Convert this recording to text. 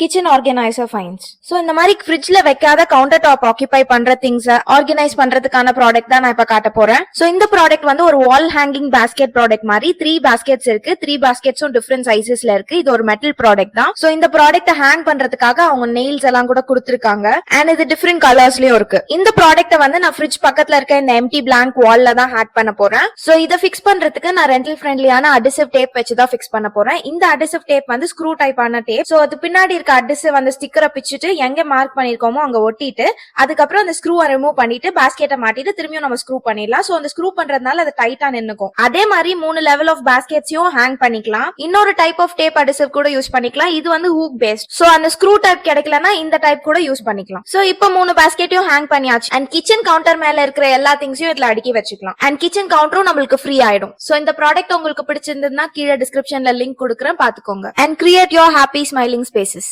Kitchen organiser fines. So இந்த மாதிரி ஃப்ரிட்ஜ்ல வைக்காத கவுண்டர் டாப் ஆக்கியூபை பண்ற திங்ஸ் ஆர்கனைஸ் பண்றதுக்கான ப்ராடக்ட் தான் நான் இப்ப காட்ட போறேன். சோ இந்த ப்ராடக்ட் வந்து ஒரு வால் ஹேங்கிங் பாஸ்கெட் ப்ராடக்ட் மாதிரி 3 பாஸ்கெட்ஸ் இருக்கு. 3 பாஸ்கெட்ஸும் டிஃபரெண்ட் சைசஸ்ல இருக்கு. இது ஒரு மெட்டல் ப்ராடக்ட் தான். சோ இந்த ப்ராடக்ட் ஹேங் பண்றதுக்காக அவங்க நெயில்ஸ் எல்லாம் கூட கொடுத்திருக்காங்க. அண்ட் இது டிஃபரெண்ட் கலர்ஸ்லயும் இருக்கு. இந்த ப்ராடக்ட் வந்து நான் ஃப்ரிட்ஜ் பக்கத்துல இருக்க இந்த எம்டி பிளாங்க் வால்ல தான் ஹேக் பண்ண போறேன். சோ இதை ஃபிக்ஸ் பண்றதுக்கு நான் ரெண்டல் ஃப்ரெண்ட்லியான அடிசிவ் டேப் வச்சு தான் ஃபிக்ஸ் பண்ண போறேன். இந்த அடிசிவ் டேப் வந்து ஸ்க்ரூ டைப்பான டேப். சோ அது பின்னாடி இருக்க அடிசிவ் அந்த ஸ்டிக்கரை பிச்சுட்டு எங்க மார்க் பண்ணிருக்கோமோ அங்க ஒட்டிட்டு அதுக்கப்புறம் அந்த ஸ்க்ரூவை ரிமூவ் பண்ணிட்டு பாஸ்கெட்டை மாட்டிட்டு திரும்பியும் நம்ம ஸ்க்ரூ பண்ணிடலாம். சோ அந்த ஸ்க்ரூ பண்றதுனால அது டைட்டா நின்னுக்கும். அதே மாதிரி 3 லெவல் ஆஃப் பாஸ்கெட்ஸையும் ஹேங் பண்ணிக்கலாம். இன்னொரு டைப் ஆஃப் டேப் அடிசிவ் கூட யூஸ் பண்ணிக்கலாம். இது வந்து ஹூக் பேஸ்ட். சோ அந்த ஸ்க்ரூ டைப் கிடைக்கலனா இந்த டைப் கூட யூஸ் பண்ணிக்கலாம். சோ இப்போ 3 பாஸ்கெட்டையும் ஹேங் பண்ணியாச்சு. அண்ட் கிச்சன் கவுண்டர் மேல இருக்கிற எல்லா திங்ஸையும் இதுல அடுக்கி வச்சுக்கலாம். அண்ட் கிச்சன் கவுண்டரும் நம்மளுக்கு ஃப்ரீ ஆயிடும். சோ இந்த ப்ராடக்ட் உங்களுக்கு பிடிச்சிருந்ததுன்னா கீழே டிஸ்கிரிப்ஷன்ல லிங்க் கொடுக்குறேன், பாத்துக்கோங்க. And create your happy smiling spaces.